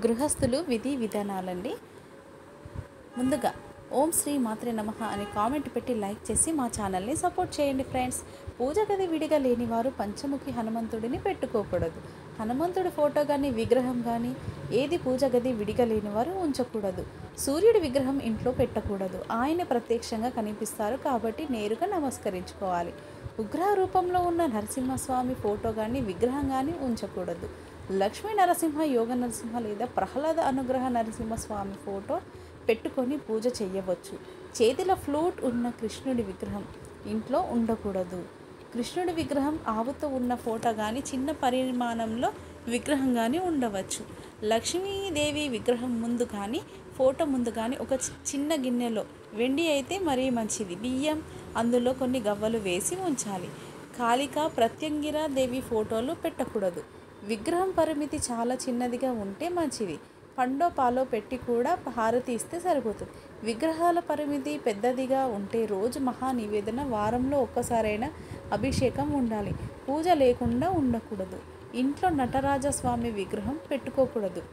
గృహస్థులు విధి విధానాలండి. ముందుగా ఓం శ్రీ మాత్రే నమః అని కామెంట్ పెట్టి లైక్ చేసి మా ఛానల్ని సపోర్ట్ చేయండి ఫ్రెండ్స్. పూజ గది విడిగా లేనివారు పంచముఖి హనుమంతుడిని పెట్టుకోకూడదు. హనుమంతుడి ఫోటో కానీ విగ్రహం కానీ ఏది పూజ గది విడిగా లేనివారు ఉంచకూడదు. సూర్యుడి విగ్రహం ఇంట్లో పెట్టకూడదు. ఆయన ప్రత్యక్షంగా కనిపిస్తారు కాబట్టి నేరుగా నమస్కరించుకోవాలి. ఉగ్రహ రూపంలో ఉన్న నరసింహస్వామి ఫోటో కానీ విగ్రహం కానీ ఉంచకూడదు. లక్ష్మీ నరసింహ, యోగ నరసింహ లేదా ప్రహ్లాద అనుగ్రహ నరసింహస్వామి ఫోటో పెట్టుకొని పూజ చేయవచ్చు. చేతిలో ఫ్లూట్ ఉన్న కృష్ణుడి విగ్రహం ఇంట్లో ఉండకూడదు. కృష్ణుడి విగ్రహం ఆవుతో ఉన్న ఫోటో కానీ చిన్న పరిమాణంలో విగ్రహం కానీ ఉండవచ్చు. లక్ష్మీదేవి విగ్రహం ముందు కానీ ఫోటో ముందు కానీ ఒక చిన్న గిన్నెలో, వెండి అయితే మరీ మంచిది, బియ్యం, అందులో కొన్ని గవ్వలు వేసి ఉంచాలి. కాళిక, ప్రత్యంగిరా దేవి ఫోటోలు పెట్టకూడదు. విగ్రహం పరిమితి చాలా చిన్నదిగా ఉంటే మంచిది. పండో పాలో పెట్టి కూడా హారతి ఇస్తే సరిపోతుంది. విగ్రహాల పరిమితి పెద్దదిగా ఉంటే రోజు మహా నివేదన, వారంలో ఒక్కసారైనా అభిషేకం ఉండాలి. పూజ లేకుండా ఉండకూడదు. ఇంట్లో నటరాజస్వామి విగ్రహం పెట్టుకోకూడదు.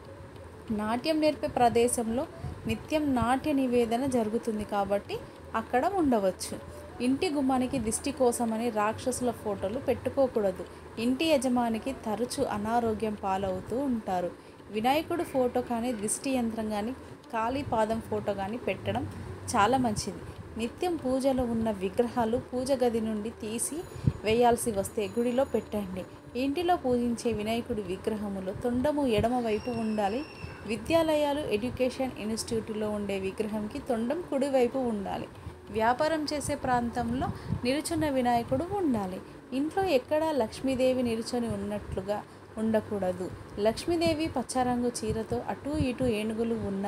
నాట్యం నేర్పే ప్రదేశంలో నిత్యం నాట్య నివేదన జరుగుతుంది కాబట్టి అక్కడ ఉండవచ్చు. ఇంటి గుమ్మానికి దిష్టి కోసమని రాక్షసుల ఫోటోలు పెట్టుకోకూడదు. ఇంటి యజమానికి తరచూ అనారోగ్యం పాలవుతూ ఉంటారు. వినాయకుడు ఫోటో కానీ దిష్టి యంత్రం కానీ కాళీ పాదం ఫోటో కానీ పెట్టడం చాలా మంచిది. నిత్యం పూజలో ఉన్న విగ్రహాలు పూజ గది నుండి తీసి వేయాల్సి వస్తే గుడిలో పెట్టండి. ఇంటిలో పూజించే వినాయకుడి విగ్రహములో తొండము ఎడమవైపు ఉండాలి. విద్యాలయాలు, ఎడ్యుకేషన్ ఇన్స్టిట్యూట్లో ఉండే విగ్రహంకి తొండం కుడివైపు ఉండాలి. వ్యాపారం చేసే ప్రాంతంలో నిలుచున్న వినాయకుడు ఉండాలి. ఇంట్లో ఎక్కడా లక్ష్మీదేవి నిలుచొని ఉన్నట్లుగా ఉండకూడదు. లక్ష్మీదేవి పచ్చరంగు చీరతో అటూ ఇటూ ఏనుగులు ఉన్న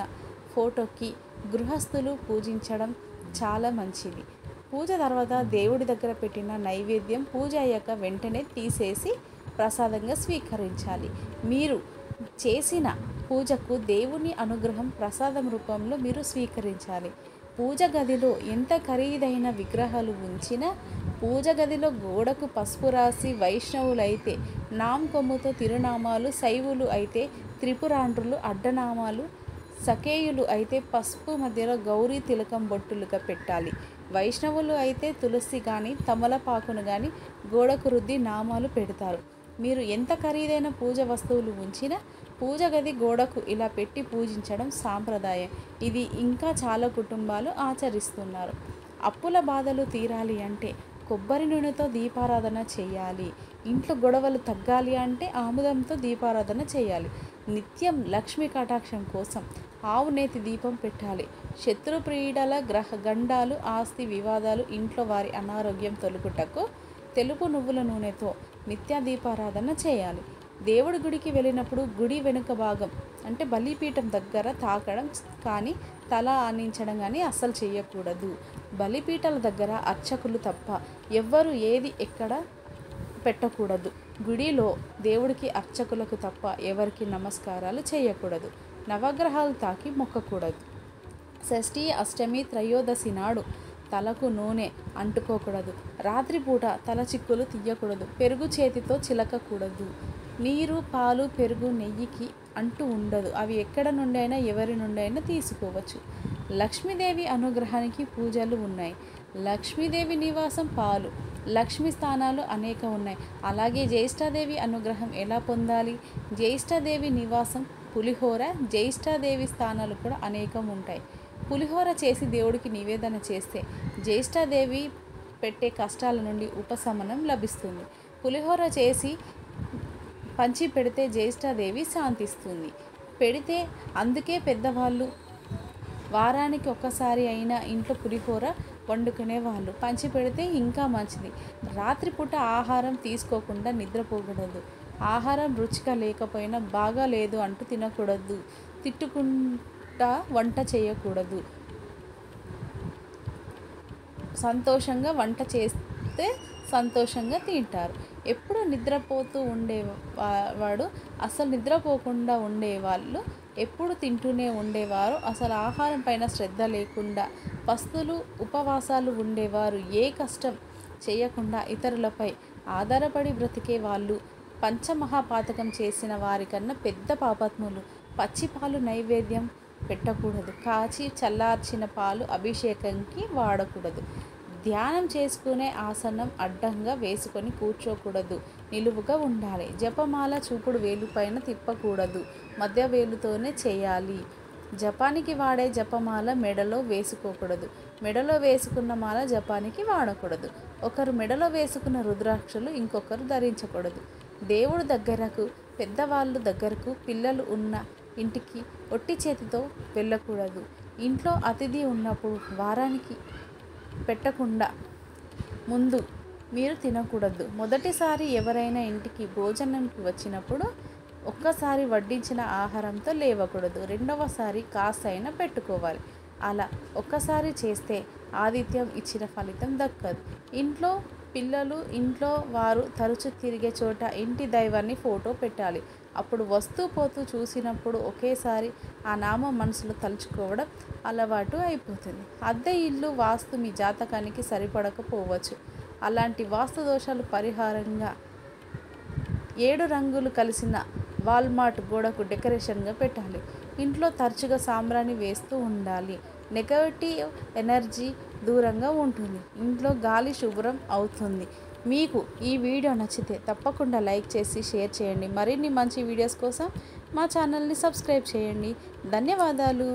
ఫోటోకి గృహస్థులు పూజించడం చాలా మంచిది. పూజ తర్వాత దేవుడి దగ్గర పెట్టిన నైవేద్యం పూజ అయ్యాక వెంటనే తీసేసి ప్రసాదంగా స్వీకరించాలి. మీరు చేసిన పూజకు దేవుని అనుగ్రహం ప్రసాదం రూపంలో మీరు స్వీకరించాలి. పూజ గదిలో ఎంత ఖరీదైన విగ్రహాలు ఉంచినా పూజ గదిలో గోడకు పసుపు రాసి, వైష్ణవులైతే నామ్ కొమ్ముతో తిరునామాలు, శైవులు అయితే త్రిపురాండ్రులు అడ్డనామాలు, సకేయులు అయితే పసుపు మధ్యలో గౌరీ తిలకం బొట్టులుగా పెట్టాలి. వైష్ణవులు అయితే తులసి కానీ తమలపాకును కానీ గోడకు రుద్ది నామాలు పెడతారు. మీరు ఎంత ఖరీదైన పూజ వస్తువులు ఉంచినా పూజ గది గోడకు ఇలా పెట్టి పూజించడం సాంప్రదాయం. ఇది ఇంకా చాలా కుటుంబాలు ఆచరిస్తున్నారు. అప్పుల బాధలు తీరాలి అంటే కొబ్బరి నూనెతో దీపారాధన చేయాలి. ఇంట్లో గొడవలు తగ్గాలి అంటే ఆముదంతో దీపారాధన చేయాలి. నిత్యం లక్ష్మీ కటాక్షం కోసం ఆవు నేతి దీపం పెట్టాలి. శత్రు పీడల, గ్రహ గండాలు, ఆస్తి వివాదాలు, ఇంట్లో వారి అనారోగ్యం తొలగుటకు తెలుపు నువ్వుల నూనెతో నిత్య దీపారాధన చేయాలి. దేవుడి గుడికి వెళ్ళినప్పుడు గుడి వెనుక భాగం అంటే బలిపీఠం దగ్గర తాకడం కానీ తల ఆనించడం కానీ అస్సలు చేయకూడదు. బలిపీఠాల దగ్గర అర్చకులు తప్ప ఎవ్వరు ఏది ఎక్కడ పెట్టకూడదు. గుడిలో దేవుడికి అర్చకులకు తప్ప ఎవరికి నమస్కారాలు చేయకూడదు. నవగ్రహాలు తాకి మొక్కకూడదు. షష్ఠి, అష్టమి, త్రయోదశి నాడు తలకు నూనె అంటుకోకూడదు. రాత్రిపూట తల చిక్కులు తీయకూడదు. పెరుగు చేతితో చిలకకూడదు. నీరు, పాలు, పెరుగు, నెయ్యికి అంటూ ఉండదు. అవి ఎక్కడ నుండి అయినా ఎవరి నుండి అయినా తీసుకోవచ్చు. లక్ష్మీదేవి అనుగ్రహానికి పూజలు ఉన్నాయి. లక్ష్మీదేవి నివాసం పాలు, లక్ష్మీ స్థానాలు అనేక ఉన్నాయి. అలాగే జ్యేష్ఠాదేవి అనుగ్రహం ఎలా పొందాలి? జ్యేష్ఠాదేవి నివాసం పులిహోర, జ్యేష్ఠాదేవి స్థానాలు కూడా అనేకం ఉంటాయి. పులిహోర చేసి దేవుడికి నివేదన చేస్తే జ్యేష్ఠాదేవి పెట్టే కష్టాల నుండి ఉపశమనం లభిస్తుంది. పులిహోర చేసి పంచి పెడితే జ్యేష్ఠాదేవి శాంతిస్తుంది. పెడితే అందుకే పెద్దవాళ్ళు వారానికి ఒక్కసారి అయినా ఇంట్లో పులిహోర వండుకునేవాళ్ళు. పంచి పెడితే ఇంకా మంచిది. రాత్రిపూట ఆహారం తీసుకోకుండా నిద్రపోకూడదు. ఆహారం రుచిగా లేకపోయినా బాగా లేదు అంటూ తినకూడదు. తిట్టుకుంటా వంట చేయకూడదు. సంతోషంగా వంట చేస్తే సంతోషంగా తింటారు. ఎప్పుడు నిద్రపోతూ ఉండేవాడు అసలు నిద్రపోకుండా ఉండేవాళ్ళు ఎప్పుడు తింటూనే ఉండేవారు. అసలు ఆహారం పైన శ్రద్ధ లేకుండా పస్తులు, ఉపవాసాలు ఉండేవారు. ఏ కష్టం చేయకుండా ఇతరులపై ఆధారపడి బ్రతికే వాళ్ళు పంచమహాపాతకం చేసిన వారికన్నా పెద్ద పాపాత్ములు. పచ్చి పాలు నైవేద్యం పెట్టకూడదు. కాచి చల్లార్చిన పాలు అభిషేకంకి వాడకూడదు. ధ్యానం చేసుకునే ఆసనం అడ్డంగా వేసుకొని కూర్చోకూడదు. నిలువుగా ఉండాలి. జపమాల చూపుడు వేలు పైన తిప్పకూడదు. మధ్య వేలుతోనే చేయాలి. జపానికి వాడే జపమాల మెడలో వేసుకోకూడదు. మెడలో వేసుకున్న మాల జపానికి వాడకూడదు. ఒకరు మెడలో వేసుకున్న రుద్రాక్షలు ఇంకొకరు ధరించకూడదు. దేవుడు దగ్గరకు, పెద్దవాళ్ళు దగ్గరకు పిల్లలు ఉన్న ఇంటికి ఒట్టి చేతితో వెళ్ళకూడదు. ఇంట్లో అతిథి ఉన్నప్పుడు వారానికి పెట్టకుండా ముందు మీరు తినకూడదు. మొదటిసారి ఎవరైనా ఇంటికి భోజనంకి వచ్చినప్పుడు ఒక్కసారి వడ్డించిన ఆహారంతో లేవకూడదు. రెండవసారి కాస్తైనా పెట్టుకోవాలి. అలా ఒక్కసారి చేస్తే ఆతిథ్యం ఇచ్చిన ఫలితం దక్కదు. ఇంట్లో పిల్లలు, ఇంట్లో వారు తరచు తిరిగే చోట ఇంటి దైవాన్ని ఫోటో పెట్టాలి. అప్పుడు వస్తూ పోతూ చూసినప్పుడు ఒకేసారి ఆ నామం మనసులో తలుచుకోవడం అలవాటు అయిపోతుంది. అద్దె ఇల్లు వాస్తు మీ జాతకానికి సరిపడకపోవచ్చు. అలాంటి వాస్తు దోషాలు పరిహారంగా 7 రంగులు కలిసిన వాల్మార్ట్ గోడకు డెకరేషన్గా పెట్టాలి. ఇంట్లో తరచుగా సాంబ్రాణి వేస్తూ ఉండాలి. నెగటివ్ ఎనర్జీ దూరంగా ఉంటుంది. ఇంట్లో గాలి శుభ్రం అవుతుంది. మీకు ఈ వీడియో నచ్చితే తప్పకుండా లైక్ చేసి షేర్ చేయండి. మరిన్ని మంచి వీడియోస్ కోసం మా ఛానల్ని సబ్స్క్రైబ్ చేయండి. ధన్యవాదాలు.